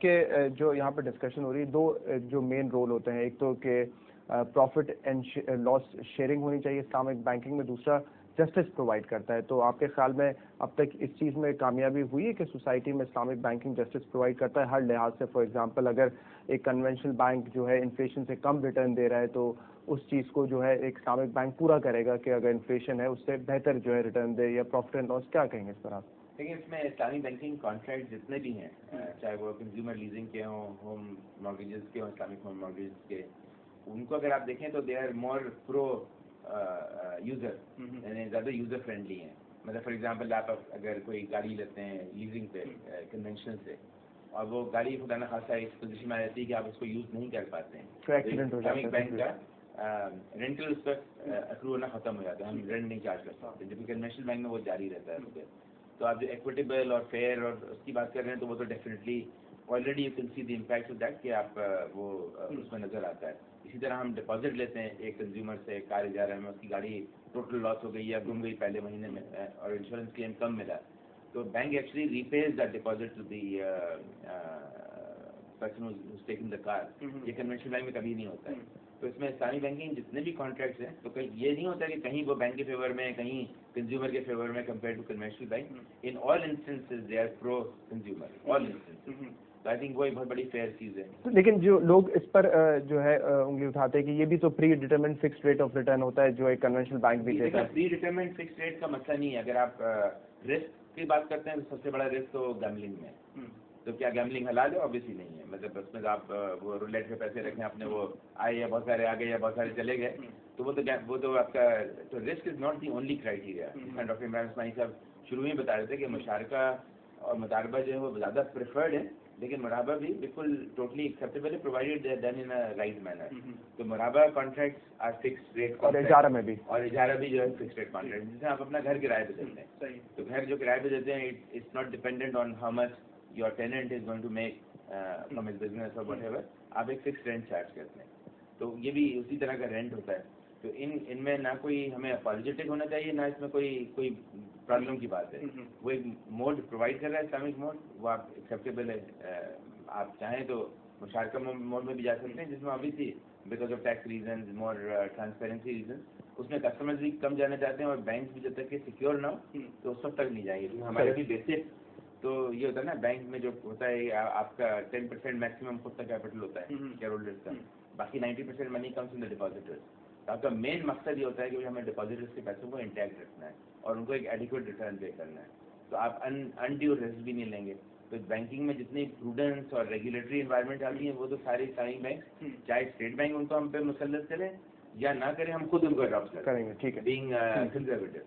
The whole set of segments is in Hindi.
आपके जो यहाँ पे डिस्कशन हो रही है, दो जो मेन रोल होते हैं, एक तो कि प्रॉफिट एंड लॉस शेयरिंग होनी चाहिए इस्लामिक बैंकिंग में, दूसरा जस्टिस प्रोवाइड करता है। तो आपके ख्याल में अब तक इस चीज़ में कामयाबी हुई है कि सोसाइटी में इस्लामिक बैंकिंग जस्टिस प्रोवाइड करता है हर लिहाज से? फॉर एग्जांपल अगर एक कन्वेंशनल बैंक जो है इन्फ्लेशन से कम रिटर्न दे रहा है तो उस चीज़ को जो है एक इस्लामिक बैंक पूरा करेगा कि अगर इन्फ्लेशन है उससे बेहतर जो है रिटर्न दे, या प्रॉफिट एंड लॉस, क्या कहेंगे इस पर आप? देखिए, इसमें इस्लामिक बैंकिंग कॉन्ट्रैक्ट जितने भी हैं, चाहे वो कंज्यूमर लीजिंग के हों, होम मॉर्गेजेस के हों, इस्लामिक होम मॉर्गेजेस के, उनको अगर आप देखें तो they are more pro user, यानी ज़्यादा यूज़र फ्रेंडली हैं। मतलब फॉर एग्जांपल आप अगर कोई गाड़ी लेते हैं लीजिंग पे कन्वेंशनल से, और वो गाड़ी खुदा न खासा इस पोजीशन में आ जाती है कि आप उसको यूज़ नहीं कर पाते हैं, तो इस्लामिक बैंक का रेंटल उस पर अक्रू होना ख़त्म हो जाता है, हम रेंट नहीं चार्ज कर सकते, जबकि कन्वेंशनल बैंक में वो जारी रहता है उस पर। तो आप जो इक्विटेबल और फेयर और उसकी बात कर रहे हैं, तो वो तो definitely already you can see the impact of that कि आप वो उसमें नज़र आता है। इसी तरह हम डिपॉजिट लेते हैं एक कंज्यूमर से, कार इजारा में, उसकी गाड़ी टोटल लॉस हो गई या गुम गई पहले महीने में और इंश्योरेंस क्लेम कम मिला, तो bank actually repays that deposit to the person who's taken the car. ये कन्वेंशनल बैंक में कभी नहीं होता है। तो इसमें इस्लामिक बैंकिंग जितने भी कॉन्ट्रैक्ट्स हैं, तो कहीं ये नहीं होता कि कहीं वो बैंक के फेवर में, कहीं कंज्यूमर के फेवर में compare to conventional bank. In all instances they are pro consumer, all instances. तो आई थिंक वो एक बहुत बड़ी फेयर चीज़ है। लेकिन जो लोग इस पर जो है उंगली उठाते हैं कि ये भी तो pre determined fixed rate of return होता है जो एक कन्वेंशनल बैंक भी देता है। प्री डिटरमिन्ड फिक्स्ड रेट का मसला नहीं है। अगर आप रिस्क की बात करते हैं तो सबसे बड़ा रिस्क तो गैम्बलिंग में। तो क्या गैम्बलिंग हलाल है? ऑब्वियसली नहीं है। मतलब उसमें आप वो रूलेट पे पैसे रखें, आपने वो आए या बहुत सारे आ गए या बहुत सारे चले गए, तो वो तो आपका तो risk is not the only criteria. Doctor Imran Usmani साहब शुरू में बता रहे थे कि मुशारका और मुदारबा जो है वो ज़्यादा प्रेफर्ड है, लेकिन मुराबा भी बिल्कुल टोटली एक्सेप्टेबल है provided they are done in a right manner. तो मुराबा कॉन्ट्रैक्ट्स आर फिक्स्ड रेट, और इजारा में भी, और इजारा भी जो है फिक्स्ड रेट कॉन्ट्रैक्ट, जिससे आप अपना घर किराए पे देते हैं। तो घर जो किराए पे देते हैं, it's not dependent on how much your tenant is going to make from his business और व्हाटएवर, आप एक फिक्स्ड रेंट चार्ज करते हैं। तो ये भी उसी तरह का रेंट होता है। तो इनमें ना कोई हमें अपॉलोजेटिक होना चाहिए, ना इसमें कोई प्रॉब्लम की बात है। वो एक मोड प्रोवाइड कर रहा है इस्लामिक मोड, वो आप एक्सेप्टेबल है। आप चाहें तो मुशारका मोड में भी जा सकते हैं, जिसमें obviously because of tax reason, more transparency reason, उसमें कस्टमर्स भी कम जाना चाहते हैं और बैंक भी जब तक कि सिक्योर ना हो तो उस वक्त तक नहीं जाएंगे। हमारे भी बेसिक तो ये होता है ना, बैंक में जो होता है आपका 10% मैक्सिमम खुद का कैपिटल होता है शेयर होल्डर्स का, बाकी 90% money comes in the depositors. तो आपका मेन मकसद ये होता है कि हमें डिपॉजिटर्स के पैसों को इंटैक्ट रखना है और उनको एक एडिक्वेट रिटर्न पे करना है। तो आप अनड्यू रिस्क भी नहीं लेंगे। तो बैंकिंग में जितनी प्रूडेंस और रेगुलेटरी एनवायरनमेंट आती है, वो तो सारी बैंक, चाहे स्टेट बैंक उनको हम पे मुसल्लत करें या ना करें, हम खुद उनको अडॉप्ट करेंगे, ठीक है, बीइंग कंजर्वेटिव।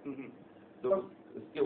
तो उसके